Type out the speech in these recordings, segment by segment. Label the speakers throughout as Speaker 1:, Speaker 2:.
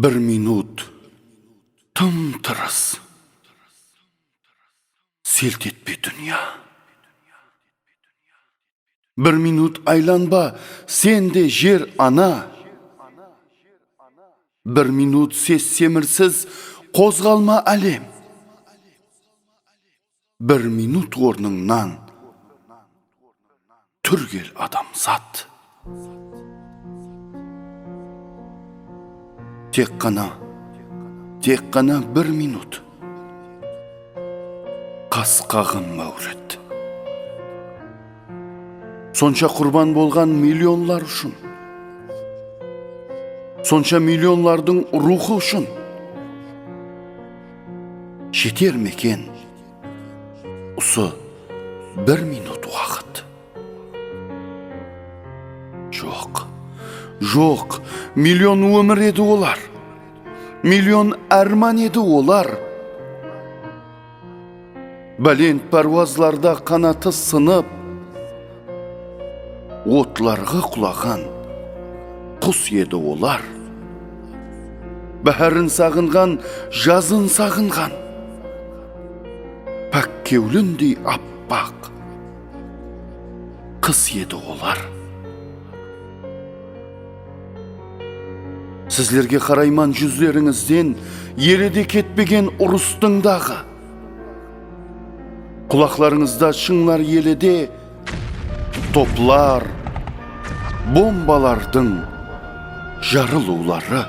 Speaker 1: Bir minut tım-tırыс. Селт етпе dünya. Bir minut aylanba, sen de жер ana. Bir minut ses semirsiz, қозғалма әлем. Bir minut орныңнан, түргел адамзат. Тек қана bir minut. Қас қағын мәурет. Сонша құрбан болған миллионлар үшін. Сонша миллионлардың рухы үшін. Жетер мекен осы bir minut уақыт. Жоқ, миллион өмір еді олар. Миллион арман еді олар. Бәлент парвазларда қанаты сынып, отларға құлаған құс еді олар. Бәрін сағынған, жазын сағынған, пәк кеуліндей аппақ қыз еді олар. Сізлерге қарайман жүздеріңізден ереде кетпеген ұрыстың дағы. Құлақларыңызда шыңлар еледе топлар, бомбалардың жарылулары.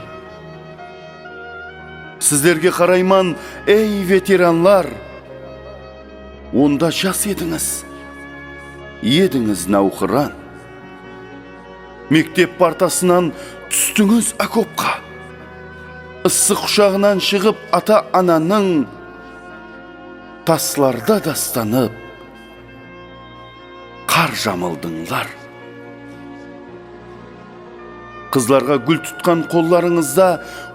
Speaker 1: Сіздерге қарайман, ей ветеранлар, онда жас едіңіз науқыран. Мектеп партасынан түстіңіз окопқа. Issық құшағынан шығып ата-ананың тасларда дастанып, қар жамылдыңлар. Қызларға гүл тұтқан қолларыңызда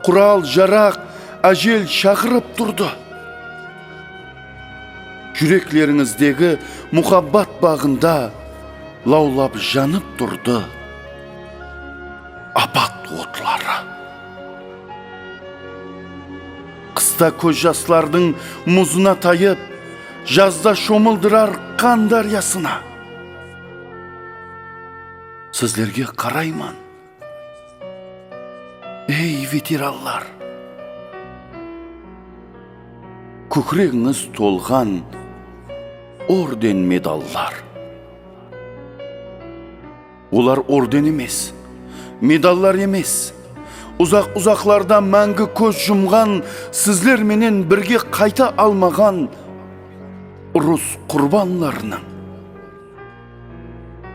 Speaker 1: құрал жарақ, әжел шақырып тұрды. Жүректеріңіздегі мұхаббат бағында лаулап жанып тұрды апат отлары. Қыста көз жастардың мұзына тайып, жазда шомылдырар қан дариясына. Сіздерге қарайман, ей ветеранлар, көкірегіңіз толған орден медаллар. Олар орден емес, медаллар емес. Ұзақ-ұзақларда мәңгі көз жұмған, сізлер менен бірге қайта алмаған ұрыс құрбанларының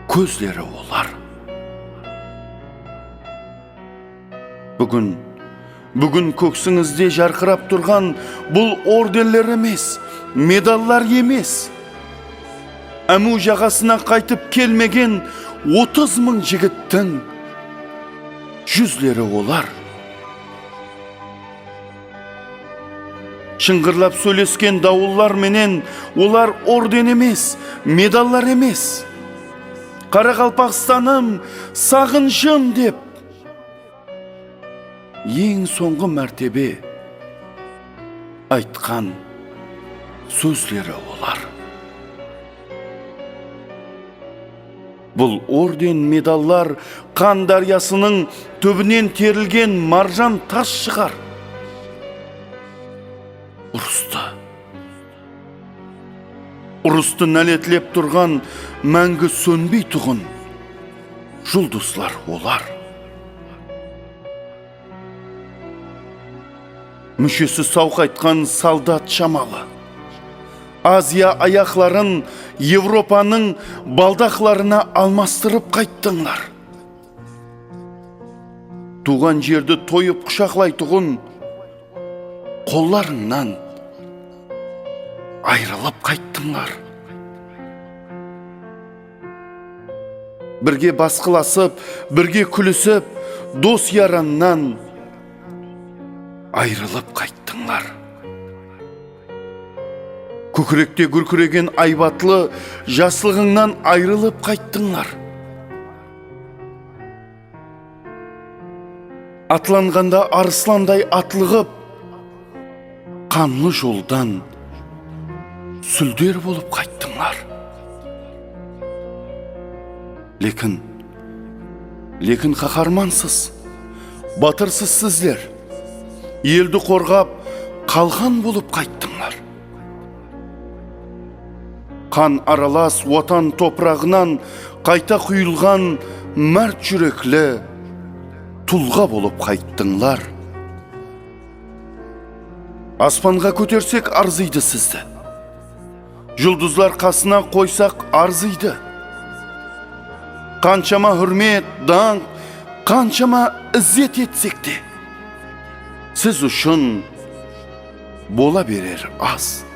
Speaker 1: көздері олар. Бүгін көксіңізде жарқырап тұрған бұл орденлер емес, медаллар емес. Әму жағасына қайтып келмеген 30 мың жігіттің жүзлері олар. Шыңғырлап сөйлескен дауыллар менен олар орден емес, медаллар емес. Қарақалпақстаным, сағыншым деп ең соңғы мәртебе айтқан сөздері олар. Бұл орден медаллар қан дариясының төбінен терілген маржан тас шығар. Ұрысты нәлетлеп тұрған мәңгі сөнбей тұғын жұлдызлар олар. Мүшесі сауқайтқан солдат шамалы. Азия аяқларын Европаның балдақларына алмастырып қайттыңлар. Туған жерді тойып құшақлай тұғын қолларыңнан айрылып қайттыңлар. Бірге басқыласып, бірге күлісіп, дос яраннан айрылып қайттыңлар. Көкіректе күркіреген айбатлы жаслығыңнан айрылып қайттыңлар. Атланғанда арысландай атлығып, қанлы жолдан сүлдер болып қайттыңлар. Лекін қаһармансыз, батырсыз сіздер. Елді қорғап, қалған болып қайттыңлар. Қан аралас отан топырағынан қайта құйылған мәрт жүреклі тұлға болып қайттыңлар. Аспанға көтерсек арзиды сізді. Жұлдызлар қасына қойсақ арзиды. Қаншама хүрмет, даңқ, қаншама іззет етсек те, сіз үшін бола берер аз.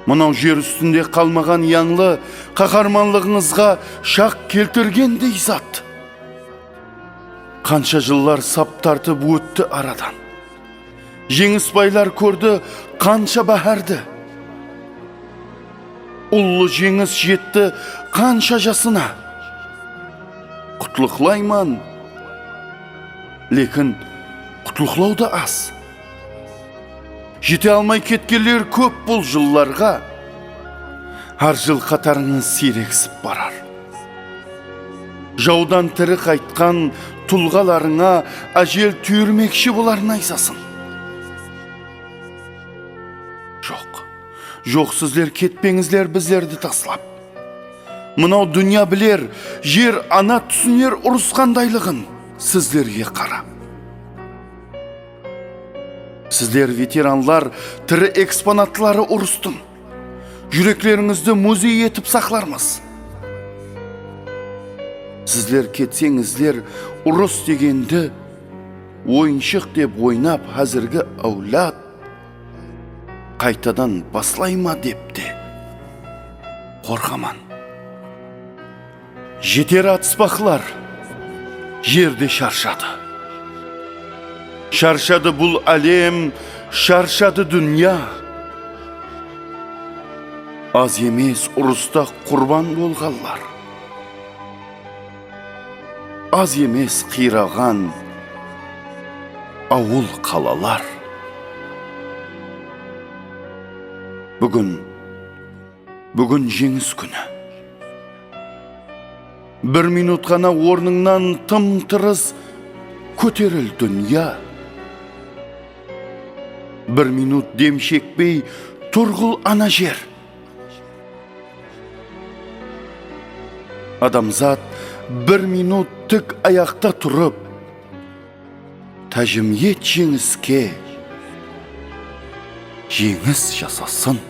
Speaker 1: Мынау жер үстінде қалмаған яңлы қаһарманлығыңызға шақ келтіргендей зат. Қанша жыллар сап тартып өтті арадан. Жеңіс байлар көрді қанша бәһәрді. Ұлы жеңіс жетті қанша жасына. Құтлықлайман, лекін құтлықлау да аз. Жете алмай кеткелер көп бұл жылларға, әр жыл қатарыңыз сирексіп барар. Жаудан тірі қайтқан тұлғаларыңа әжел түйірмекші боларын айсасын. Жоқ, сіздер кетпеңіздер біздерді таслап. Мынау дүния білер, жер ана түсінер ұрысқандайлығын сіздерге қарап. Сіздер ветеранлар тірі экспонатлары ұрыстың. Жүреклеріңізді музей етіп сақлармыз. Сіздер кетсеңіздер ұрыс дегенді ойыншық деп ойнап әзіргі әулат қайтадан баслайма депті. Қорқаман. Жетер атыспақлар жерде шаршады. Шаршады бұл әлем, шаршады дүния. Аз емес ұрыста құрбан болғалар. Аз емес қираған ауыл қалалар. Бүгін жеңіс күні. Бір минут қана орныңнан тым-тырыс көтеріл дүния. Бір минут дем шекпей тұрғыл ана жер. Адамзат бір минут тік аяқта тұрып, тәжім ет жеңіске, жеңіс жасасын.